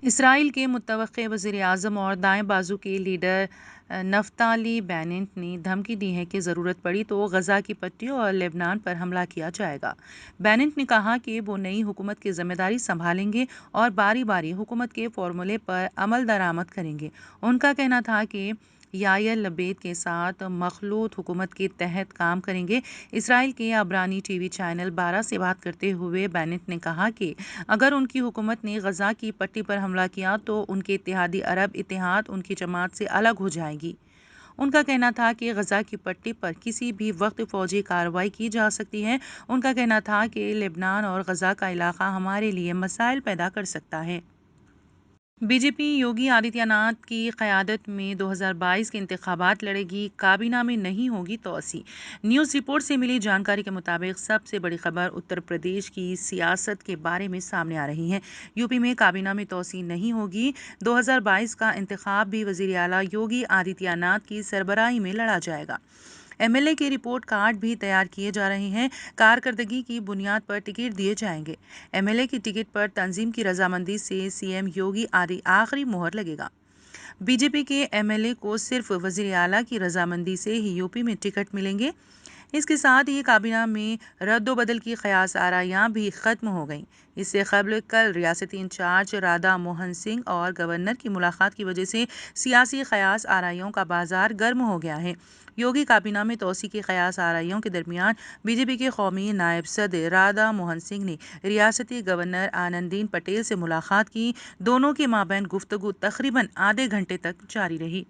اسرائیل کے متوقع وزیر اعظم اور دائیں بازو کے لیڈر نفتالی بینٹ نے دھمکی دی ہے کہ ضرورت پڑی تو غزہ کی پٹی اور لبنان پر حملہ کیا جائے گا۔ بینٹ نے کہا کہ وہ نئی حکومت کی ذمہ داری سنبھالیں گے اور باری باری حکومت کے فارمولے پر عمل درآمد کریں گے۔ ان کا کہنا تھا کہ یائر لپید کے ساتھ مخلوط حکومت کے تحت کام کریں گے۔ اسرائیل کے عبرانی ٹی وی چینل 12 سے بات کرتے ہوئے بینٹ نے کہا کہ اگر ان کی حکومت نے غزہ کی پٹی پر حملہ کیا تو ان کے اتحادی عرب اتحاد ان کی جماعت سے الگ ہو جائے گی۔ ان کا کہنا تھا کہ غزہ کی پٹی پر کسی بھی وقت فوجی کارروائی کی جا سکتی ہے۔ ان کا کہنا تھا کہ لبنان اور غزہ کا علاقہ ہمارے لیے مسائل پیدا کر سکتا ہے۔ بی جے پی یوگی آدتیہ ناتھ کی قیادت میں 2022 کے انتخابات لڑے گی، کابینہ میں نہیں ہوگی توسیع۔ نیوز رپورٹ سے ملی جانکاری کے مطابق سب سے بڑی خبر اتر پردیش کی سیاست کے بارے میں سامنے آ رہی ہے۔ یو پی میں کابینہ میں توسیع نہیں ہوگی۔ 2022 کا انتخاب بھی وزیر اعلیٰ یوگی آدتیہ ناتھ کی سربراہی میں لڑا جائے گا۔ ایم ایل اے کے رپورٹ کارڈ بھی تیار کیے جا رہے ہیں۔ کارکردگی کی بنیاد پر ٹکٹ دیے جائیں گے۔ ایم ایل اے کی ٹکٹ پر تنظیم کی رضامندی سے سی ایم یوگی آخری مہر لگے گا۔ بی جے پی کے ایم ایل اے کو صرف وزیر اعلیٰ کی رضامندی سے ہی یو پی میں ٹکٹ ملیں گے۔ اس کے ساتھ ہی کابینہ میں رد و بدل کی قیاس آرائیاں بھی ختم ہو گئیں۔ اس سے قبل کل ریاستی انچارج رادھا موہن سنگھ اور گورنر کی ملاقات کی وجہ سے سیاسی قیاس آرائیوں کا بازار گرم ہو گیا ہے۔ یوگی کابینہ میں توسیع کی قیاس آرائیوں کے درمیان بی جے پی کے قومی نائب صدر رادھا موہن سنگھ نے ریاستی گورنر آنندی پٹیل سے ملاقات کی۔ دونوں کے مابین گفتگو تقریباً آدھے گھنٹے تک جاری رہی۔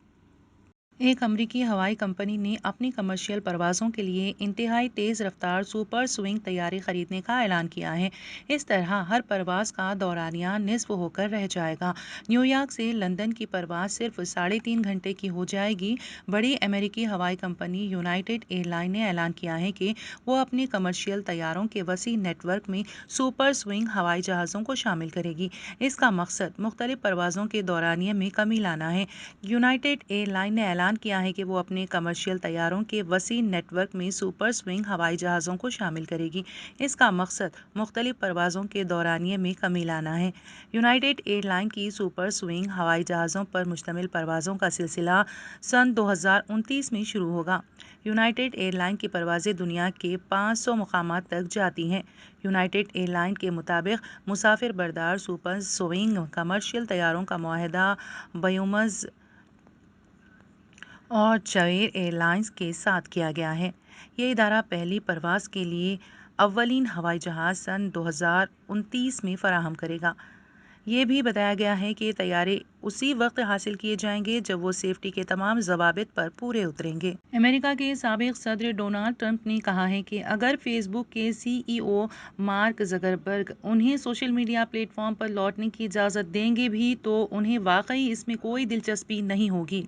ایک امریکی ہوائی کمپنی نے اپنی کمرشل پروازوں کے لیے انتہائی تیز رفتار سپر سوئنگ طیارے خریدنے کا اعلان کیا ہے۔ اس طرح ہر پرواز کا دورانیہ نصف ہو کر رہ جائے گا۔ نیو یارک سے لندن کی پرواز صرف 3.5 گھنٹے کی ہو جائے گی۔ بڑی امریکی ہوائی کمپنی یونائیٹڈ ایئر لائن نے اعلان کیا ہے کہ وہ اپنی کمرشل طیاروں کے وسیع نیٹ ورک میں سپر سوئنگ ہوائی جہازوں کو شامل کرے گی۔ اس کا مقصد مختلف پروازوں کے دورانیے میں کمی لانا ہے۔ یونائیٹڈ ایئر لائن نے اعلان کیا ہے کہ وہ اپنے کمرشل طیاروں کے وسیع نیٹ ورک میں سپر سوئنگ ہوائی جہازوں کو شامل کرے گی۔ اس کا مقصد مختلف پروازوں کے دورانیے میں کمی لانا ہے۔ یونائیٹڈ ایئر لائن کی سپر سوئنگ ہوائی جہازوں پر مشتمل پروازوں کا سلسلہ سن 2029 میں شروع ہوگا۔ یونائیٹڈ ایئر لائن کی پروازیں دنیا کے 500 مقامات تک جاتی ہیں۔ یونائیٹڈ ایئر لائن کے مطابق مسافر بردار سپر سوئنگ کمرشل طیاروں کا معاہدہ بیومز اور جویر ایئر لائنز کے ساتھ کیا گیا ہے۔ یہ ادارہ پہلی پرواز کے لیے اولین ہوائی جہاز سن 2029 میں فراہم کرے گا۔ یہ بھی بتایا گیا ہے کہ طیارے اسی وقت حاصل کیے جائیں گے جب وہ سیفٹی کے تمام ضوابط پر پورے اتریں گے۔ امریکہ کے سابق صدر ڈونلڈ ٹرمپ نے کہا ہے کہ اگر فیس بک کے سی ای او مارک زکربرگ انہیں سوشل میڈیا پلیٹ فارم پر لوٹنے کی اجازت دیں گے بھی تو انہیں واقعی اس میں کوئی دلچسپی نہیں ہوگی۔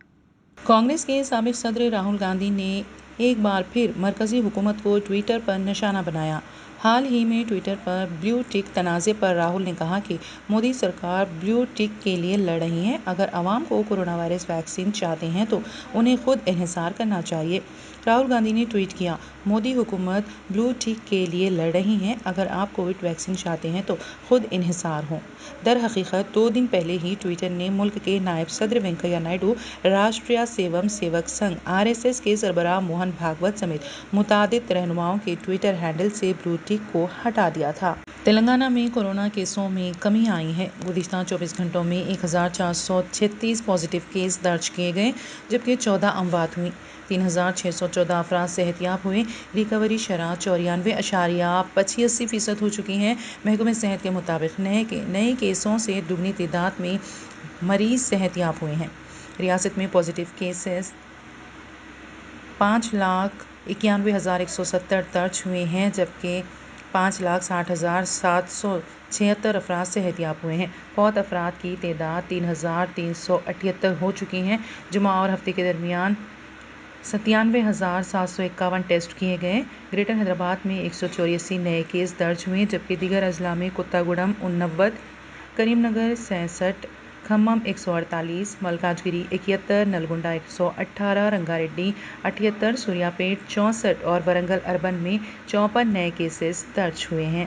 کانگریس کے سابق صدر راہل گاندھی نے ایک بار پھر مرکزی حکومت کو ٹوئٹر پر نشانہ بنایا۔ حال ہی میں ٹوئٹر پر بلیو ٹک تنازع پر راہل نے کہا کہ مودی سرکار بلیو ٹک کے لیے لڑ رہی ہے۔ اگر عوام کو کورونا وائرس ویکسین چاہتے ہیں تو انہیں خود انحصار کرنا چاہیے۔ راہل گاندھی نے ٹوئٹ کیا، مودی حکومت بلیو ٹک کے لیے لڑ رہی ہے۔ اگر آپ کووڈ ویکسین چاہتے ہیں تو خود انحصار ہوں۔ در حقیقت 2 دن پہلے ہی ٹوئٹر نے ملک کے نائب صدر وینکیا نائیڈو، راشٹریہ سیوم سیوک سنگھ (RSS) کے سربراہ موہن بھاگوت سمیت متعدد رہنماؤں کے ٹوئٹر ہینڈل سے بلیو ٹک کو ہٹا دیا تھا۔ تلنگانہ میں کورونا کیسوں میں کمی آئی ہے۔ گزشتہ 24 گھنٹوں میں 1436 پازیٹیو کیس درج کیے گئے جبکہ 14 اموات ہوئیں۔ 3614 افراد صحت یاب ہوئے۔ ریکوری شرح 94.85% ہو چکی ہے۔ محکمہ صحت کے مطابق نئے کیسوں سے دگنی تعداد میں مریض صحت یاب ہوئے ہیں۔ ریاست میں پازیٹیو کیسز 5,91,170 درج ہوئے ہیں جبکہ 5,60,776 افراد صحت یاب ہوئے ہیں۔ فوت افراد کی تعداد 3,378 ہو چکی ہے۔ جمعہ اور ہفتے کے درمیان 97,751 ٹیسٹ کیے گئے۔ گریٹر حیدرآباد میں 184 نئے کیس درج ہوئے جبکہ دیگر اضلاع میں کوتاگوڑم 89، کریم نگر 66، کھمم 148، ملکاج گری 71، نلگنڈا 118، رنگا ریڈی 78، سوریا پیٹ 64 اور ورنگل اربن میں 54 نئے کیسز درج ہوئے ہیں۔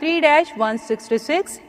3-166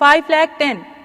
5,10,000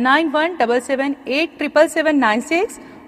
9177787796